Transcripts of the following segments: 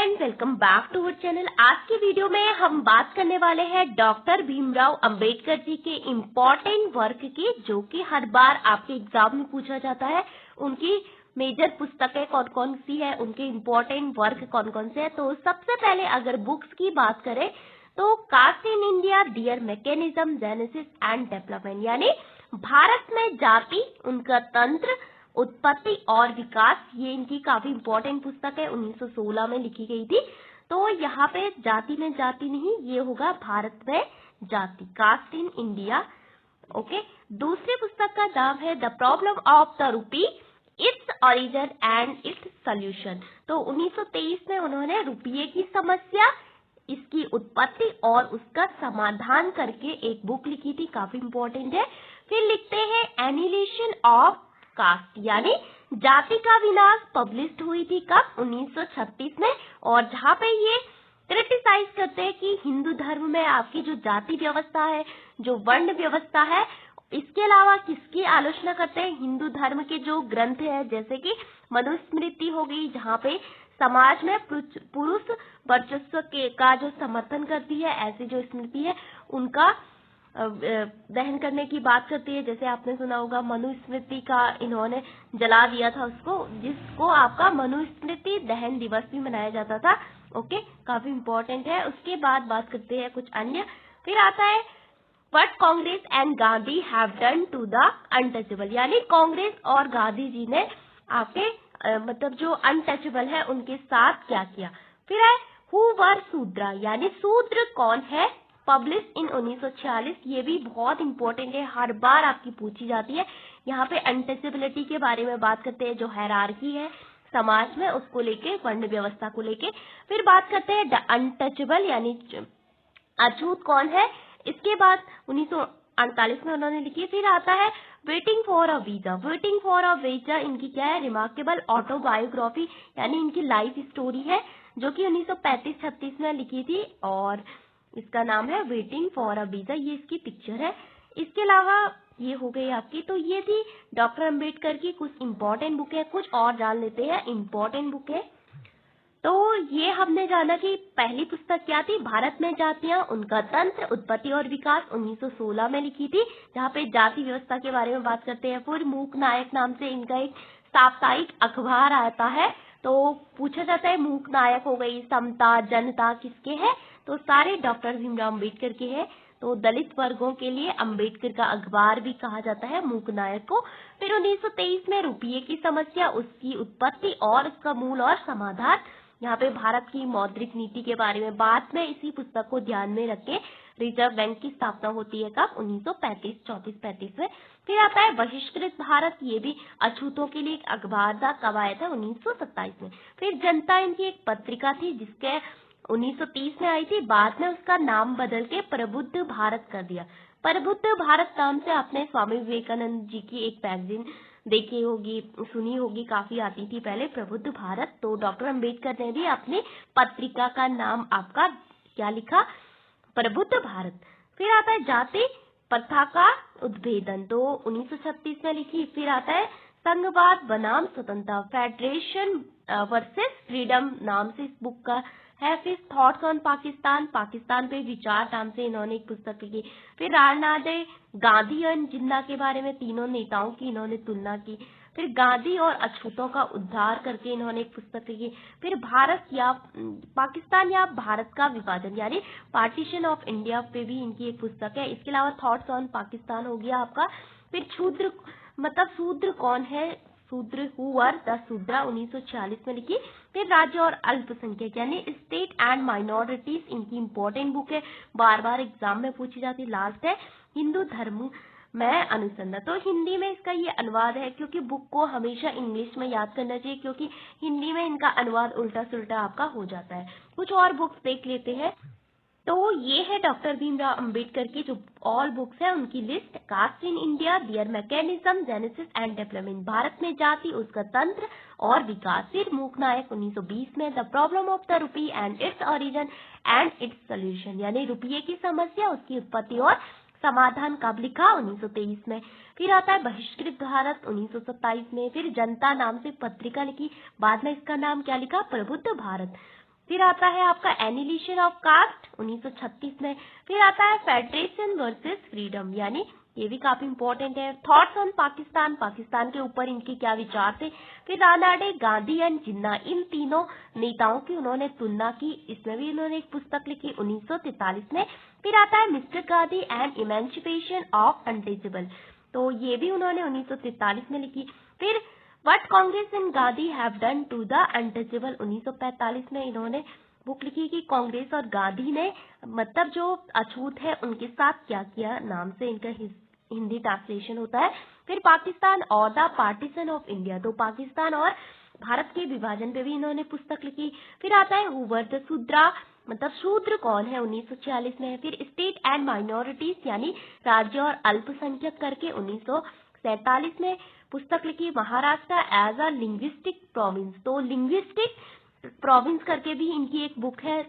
Friend, welcome back to our channel. आज की video में हम बात करने वाले हैं डॉक्टर भीमराव अंबेडकर जी के इम्पोर्टेंट वर्क की, जो कि हर बार आपके एग्जाम में पूछा जाता है। उनकी मेजर पुस्तकें कौन कौन सी है, उनके इम्पोर्टेंट वर्क कौन कौन से है। तो सबसे पहले अगर बुक्स की बात करें तो caste in India, their mechanism, genesis and development, यानी भारत में जाति, उनका तंत्र, उत्पत्ति और विकास, ये इनकी काफी इम्पोर्टेंट पुस्तक है। 1916 में लिखी गई थी। तो यहाँ पे जाति में जाति नहीं, ये होगा भारत में जाति, कास्ट इन इंडिया। ओके। दूसरी पुस्तक का नाम है the problem of the rupee, its origin and its solution. तो 1923 में उन्होंने रुपये की समस्या, इसकी उत्पत्ति और उसका समाधान करके एक बुक लिखी थी, काफी इम्पोर्टेंट है। फिर लिखते हैं एनिहिलेशन ऑफ कास्ट, यानी जाति का विनाश, पब्लिश्ड हुई थी कब? 1936 में। और जहाँ पे ये क्रिटिसाइज करते हैं कि हिंदू धर्म में आपकी जो जाति व्यवस्था है, जो वर्ण व्यवस्था है, इसके अलावा किसकी आलोचना करते हैं? हिंदू धर्म के जो ग्रंथ है, जैसे कि मनुस्मृति हो गई, जहाँ पे समाज में पुरुष वर्चस्व का जो समर्थन करती है, ऐसी जो स्मृति है उनका दहन करने की बात करती है। जैसे आपने सुना होगा मनुस्मृति का इन्होंने जला दिया था उसको, जिसको आपका मनुस्मृति दहन दिवस भी मनाया जाता था। ओके, काफी इम्पोर्टेंट है। उसके बाद बात करते हैं कुछ अन्य। फिर आता है what Congress and Gandhi have done to the untouchable, यानी कांग्रेस और गांधी जी ने आपके मतलब जो अनटचेबल है उनके साथ क्या किया। फिर है हु वर शूद्रा, यानी शूद्र कौन है, पब्लिश इन 1946। ये भी बहुत इंपॉर्टेंट है, हर बार आपकी पूछी जाती है। यहाँ पे अनटचेबिलिटी के बारे में बात करते हैं, जो हायरार्की है समाज में उसको लेके, वर्ण व्यवस्था को लेके। फिर बात करते हैं द अनटचेबल, यानी अछूत कौन है। इसके बाद 1948 में उन्होंने लिखी। फिर आता है waiting for a visa. Waiting for a visa इनकी क्या है? रिमार्केबल ऑटोबायोग्राफी, यानी इनकी लाइफ स्टोरी है, जो कि 1935-36 में लिखी थी, और इसका नाम है वेटिंग फॉर अ वीजा। ये इसकी पिक्चर है। इसके अलावा ये हो गई आपकी। तो ये थी डॉक्टर अंबेडकर की कुछ इम्पोर्टेंट बुक है। कुछ और जान लेते हैं इम्पोर्टेंट बुक है। तो ये हमने जाना कि पहली पुस्तक क्या थी, भारत में जातियां, उनका तंत्र, उत्पत्ति और विकास, 1916 में लिखी थी, जहाँ पे जाति व्यवस्था के बारे में बात करते हैं। फिर मूक नायक नाम से इनका एक साप्ताहिक अखबार आता है। तो पूछा जाता है मूक नायक हो गई, समता, जनता किसके है? तो सारे डॉक्टर भीमराव अम्बेडकर के हैं। तो दलित वर्गों के लिए अम्बेडकर का अखबार भी कहा जाता है मूक नायक को। फिर 1923 में रुपये की समस्या, उसकी उत्पत्ति और उसका मूल और समाधान, यहाँ पे भारत की मौद्रिक नीति के बारे में। बाद में इसी पुस्तक को ध्यान में रख के रिजर्व बैंक की स्थापना होती है कब? 1934 में। फिर आता है बहिष्कृत भारत, ये भी अछूतों के लिए एक अखबार था, कब आया था? 1927 में। फिर जनता इनकी एक पत्रिका थी, जिसके 1930 में आई थी। बाद में उसका नाम बदल के प्रबुद्ध भारत कर दिया। प्रबुद्ध भारत नाम से आपने स्वामी विवेकानंद जी की एक मैगजीन देखी होगी, सुनी होगी, काफी आती थी पहले, प्रबुद्ध भारत। तो डॉक्टर अंबेडकर ने भी अपनी पत्रिका का नाम आपका क्या लिखा? प्रबुद्ध भारत। फिर आता है जाति प्रथा का उद्भेदन, तो 1936 में लिखी। फिर आता है संघवाद बनाम स्वतंत्रता, फेडरेशन वर्सेस फ्रीडम नाम से इस बुक का है। फिर थॉट्स ऑन पाकिस्तान, पाकिस्तान पे विचार नाम से इन्होंने एक पुस्तक लिखी। फिर राजनादे गांधी और जिन्ना के बारे में, तीनों नेताओं की इन्होंने तुलना की। फिर गांधी और अछूतों का उद्धार करके इन्होंने एक पुस्तक लिखी। फिर भारत या पाकिस्तान या भारत का विभाजन, यानी पार्टीशन ऑफ इंडिया पे भी इनकी एक पुस्तक है। इसके अलावा थॉट्स ऑन पाकिस्तान हो गया आपका। फिर शूद्र मतलब शूद्र कौन है, शूद्र हु वर द शूद्रा, 1946 में लिखी। फिर राज्य और अल्पसंख्यक, यानी स्टेट एंड माइनॉरिटीज, इनकी इंपॉर्टेंट बुक है, बार बार एग्जाम में पूछी जाती। लास्ट है हिंदू धर्म में अनुसंधान, तो हिंदी में इसका ये अनुवाद है, क्योंकि बुक को हमेशा इंग्लिश में याद करना चाहिए, क्योंकि हिंदी में इनका अनुवाद उल्टा सुल्टा आपका हो जाता है। कुछ और बुक्स देख लेते हैं। तो ये है डॉक्टर भीमराव अंबेडकर की जो ऑल बुक्स है उनकी list. Caste in India, their mechanism, genesis and development, Bharat में जाति, उसका तंत्र और विकास। फिर मूक नायक 1920 में the problem of the rupee and its origin and its solution, यानी रुपये की समस्या, उसकी उत्पत्ति और समाधान कब लिखा? 1923 में। फिर आता है बहिष्कृत भारत 1927 में। फिर जनता नाम से पत्रिका लिखी, बाद में इसका नाम क्या लिखा? प्रबुद्ध भारत। फिर आता है आपका एनिलिशन ऑफ कास्ट 1936 में। फिर आता है फेडरेशन वर्सेस फ्रीडम, यानी ये भी काफी इंपॉर्टेंट है। थॉट्स ऑन पाकिस्तान, पाकिस्तान के ऊपर इनके क्या विचार थे। फिर रानाडे, गांधी एंड जिन्ना, इन तीनों नेताओं की उन्होंने तुलना की, इसमें भी उन्होंने एक पुस्तक लिखी 1943 में। फिर आता है mister Gandhi and emancipation of untouchable, तो ये भी उन्होंने 1943 में लिखी। फिर what Congress and Gandhi have done to the untouchable, 1945 में इन्होंने बुक लिखी कि कांग्रेस और गांधी ने मतलब जो अछूत है उनके साथ क्या किया, नाम से इनका हिंदी ट्रांसलेशन होता है। फिर पाकिस्तान और द पार्टीशन ऑफ इंडिया, तो पाकिस्तान और भारत के विभाजन पे भी इन्होंने पुस्तक लिखी। फिर आता है हु वर द शूद्रा, मतलब शूद्र कौन है, 1946 में। फिर स्टेट एंड माइनॉरिटीज, यानी राज्य और अल्पसंख्यक करके 1947 में पुस्तक लिखी। Maharashtra as a linguistic province, तो लिंग्विस्टिक प्रोविंस करके भी इनकी एक बुक है,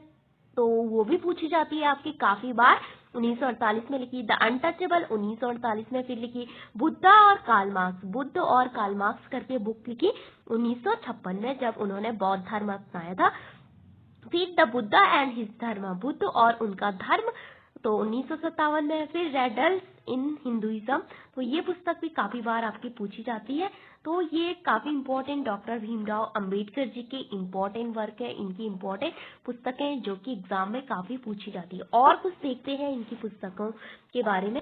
तो वो भी पूछी जाती है आपकी काफी बार। 1948 में लिखी। द अनटचेबल 1948 में फिर लिखी। बुद्धा और कार्ल मार्क्स, बुद्ध और कार्ल मार्क्स करके बुक लिखी 1956 में, जब उन्होंने बौद्ध धर्म अपनाया था। फिर द बुद्धा एंड हिज धर्म, बुद्ध और उनका धर्म, तो 1957 में। फिर रेडल्स इन हिंदुइज्म, तो ये पुस्तक भी काफी बार आपकी पूछी जाती है। तो ये काफी इंपॉर्टेंट डॉक्टर भीमराव अंबेडकर जी के इंपॉर्टेंट वर्क है, इनकी इंपॉर्टेंट पुस्तकें जो कि एग्जाम में काफी पूछी जाती है। और कुछ देखते हैं इनकी पुस्तकों के बारे में।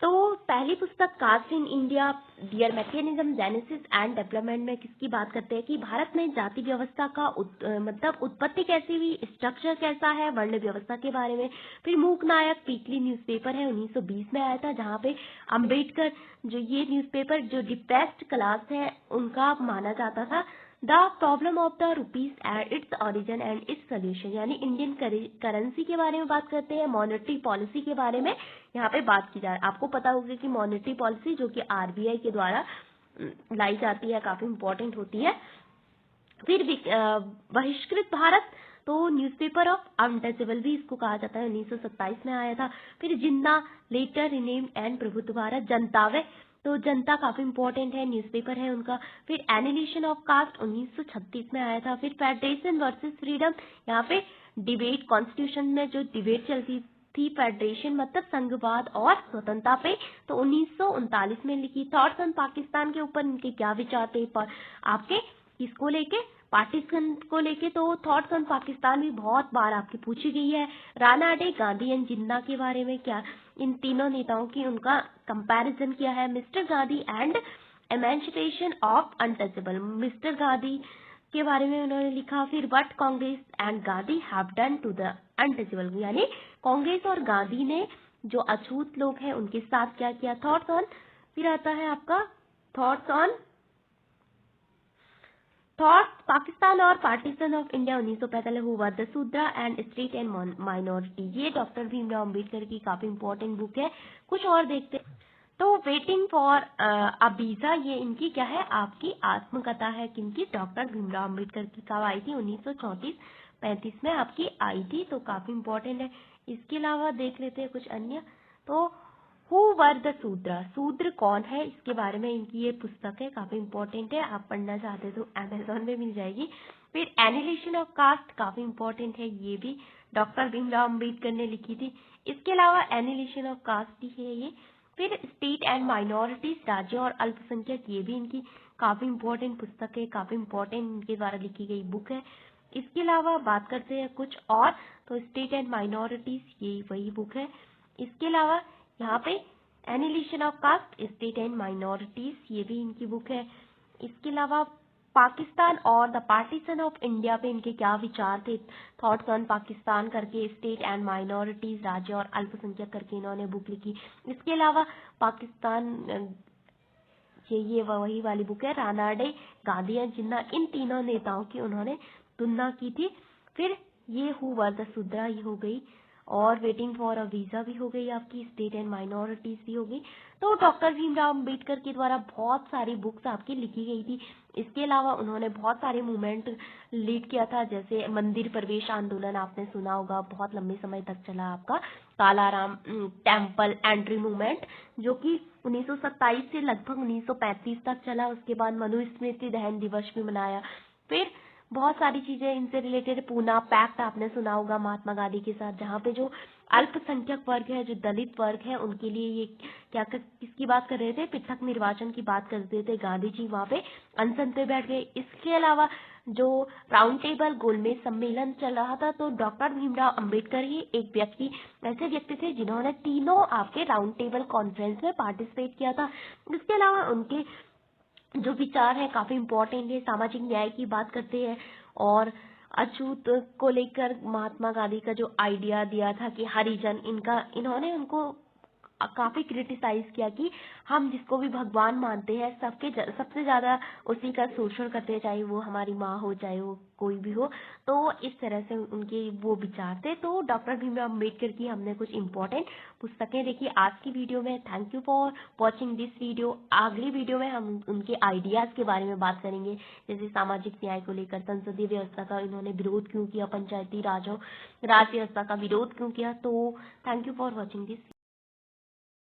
तो पहली पुस्तक caste in India, their mechanism genesis and development में किसकी बात करते हैं कि भारत में जाति व्यवस्था का मतलब उत्पत्ति कैसी हुई, स्ट्रक्चर कैसा है, वर्ण व्यवस्था के बारे में। फिर मूक नायक वीकली न्यूज़पेपर है, 1920 में आया था, जहाँ पे अंबेडकर, जो ये न्यूज़पेपर जो डिप्रेस्ड क्लास है उनका माना जाता था। The problem of the rupees and its origin and its solution, यानी इंडियन करेंसी के बारे में बात करते हैं। मॉनेटरी पॉलिसी के बारे में यहाँ पे बात की जा रही है। आपको पता होगा कि मॉनेटरी पॉलिसी जो कि आरबीआई के द्वारा लाई जाती है, काफी इंपॉर्टेंट होती है। फिर बहिष्कृत भारत, तो न्यूज़पेपर ऑफ अनटचेबल भी इसको कहा जाता है, 1927 में आया था। फिर जिन्ना, लेटर रिनेम्ड एंड प्रभुत्व भारत, जनतावे, तो जनता काफी इंपॉर्टेंट है, न्यूज़पेपर है उनका। फिर एनिलेशन ऑफ कास्ट 1936 में आया था। फिर फेडरेशन वर्सेस फ्रीडम, यहाँ पे डिबेट, कॉन्स्टिट्यूशन में जो डिबेट चलती थी, फेडरेशन मतलब संघवाद और स्वतंत्रता पे, तो 1939 में लिखी। थॉट्स ऑन पाकिस्तान के ऊपर इनके क्या विचार थे आपके, किसको लेके, पाकिस्तान को लेके, तो थॉट्स ऑन पाकिस्तान भी बहुत बार आपकी पूछी गई है। रानाडे, गांधी एंड जिन्ना के बारे में क्या, इन तीनों नेताओं की उनका कंपैरिजन किया है। Mister Gandhi and emancipation of untouchable, mister Gandhi के बारे में उन्होंने लिखा। फिर what Congress and Gandhi have done to the untouchable, यानी कांग्रेस और गांधी ने जो अछूत लोग हैं उनके साथ क्या किया। थॉट्स ऑन, फिर आता है आपका थॉट्स ऑन थॉट्स पाकिस्तान और पार्टीशन ऑफ इंडिया 1945, हुआ the Shudra and state and minority, ये डॉक्टर भीमराव अंबेडकर की काफी इंपॉर्टेंट बुक है। कुछ और देखते हैं। तो वेटिंग फॉर अ वीजा, ये इनकी क्या है, आपकी आत्मकथा है, किनकी, डॉक्टर भीमराव अंबेडकर की। कब आई थी, 1934-35 में आपकी आई थी, तो काफी इंपॉर्टेंट है। इसके अलावा देख लेते हैं कुछ अन्य। तो हु वर द शूद्र, शूद्र कौन है, इसके बारे में इनकी ये पुस्तक है, काफी इंपॉर्टेंट है, आप पढ़ना चाहते तो अमेजोन में मिल जाएगी। फिर एनिलेशन ऑफ कास्ट काफी इंपॉर्टेंट है, ये भी डॉक्टर भीमराव अंबेडकर ने लिखी थी। इसके अलावा एनिलेशन ऑफ कास्ट भी है ये। फिर स्टेट एंड माइनॉरिटीज, राज्य और अल्पसंख्यक, ये भी इनकी काफी इंपॉर्टेंट पुस्तक है, काफी इंपॉर्टेंट इनके द्वारा लिखी गई बुक है। इसके अलावा बात करते हैं कुछ और, तो स्टेट एंड माइनॉरिटीज, ये वही बुक है। इसके अलावा यहाँ पे annihilation of caste, state and minorities, ये भी इनकी बुक है। इसके अलावा पाकिस्तान और द पार्टीशन ऑफ इंडिया पे इनके क्या विचार थे, थॉट्स ऑन पाकिस्तान करके, स्टेट एंड माइनॉरिटीज, राज्य और अल्पसंख्यक करके इन्होंने बुक लिखी। इसके अलावा पाकिस्तान, ये वही वाली बुक है, रानाडे, गांधी एंड जिन्ना, इन तीनों नेताओं की उन्होंने तुलना की थी। फिर ये हु वर द शूद्रा, ये हो गई, और वेटिंग फॉर अ वीजा भी हो गई आपकी, स्टेट एंड माइनॉरिटीज भी हो गई। तो डॉक्टर भीमराव अंबेडकर के द्वारा बहुत सारी बुक्स आपकी लिखी गई थी। इसके अलावा उन्होंने बहुत सारे मूवमेंट लीड किया था, जैसे मंदिर प्रवेश आंदोलन आपने सुना होगा, बहुत लंबे समय तक चला आपका, कालाराम टेम्पल एंट्री मूवमेंट, जो कि 1927 से लगभग 1935 तक चला। उसके बाद मनुस्मृति दहन दिवस भी मनाया। फिर बहुत सारी चीजें इनसे रिलेटेड, पूना पैक्ट आपने सुना होगा महात्मा गांधी के साथ, जहाँ पे जो अल्पसंख्यक वर्ग है, जो दलित वर्ग है, उनके लिए ये किसकी बात कर रहे थे, पृथक निर्वाचन की बात कर रहे थे गांधी जी, वहाँ पे अनशन पे बैठ गए। इसके अलावा जो राउंड टेबल गोलमेज सम्मेलन चल रहा था, तो डॉक्टर भीमराव अंबेडकर ही एक ऐसे व्यक्ति थे जिन्होंने तीनों आपके राउंड टेबल कॉन्फ्रेंस में पार्टिसिपेट किया था। इसके अलावा उनके जो विचार है काफी इम्पोर्टेंट है, सामाजिक न्याय की बात करते हैं, और अछूत को लेकर महात्मा गांधी का जो आइडिया दिया था कि हरिजन, इन्होंने उनको काफी क्रिटिसाइज किया कि हम जिसको भी भगवान मानते हैं सबसे ज्यादा उसी का शोषण करते हैं, चाहे वो हमारी माँ हो, चाहे वो कोई भी हो। तो इस तरह से उनके वो विचार थे। तो डॉक्टर भीमराव अम्बेडकर की हमने कुछ इम्पोर्टेंट पुस्तकें देखी आज की वीडियो में। Thank you for watching this video. अगली वीडियो में हम उनके आइडियाज के बारे में बात करेंगे, जैसे सामाजिक न्याय को लेकर, संसदीय व्यवस्था का इन्होंने विरोध क्यों किया, पंचायती राज व्यवस्था का विरोध क्यों किया। तो thank you for watching this.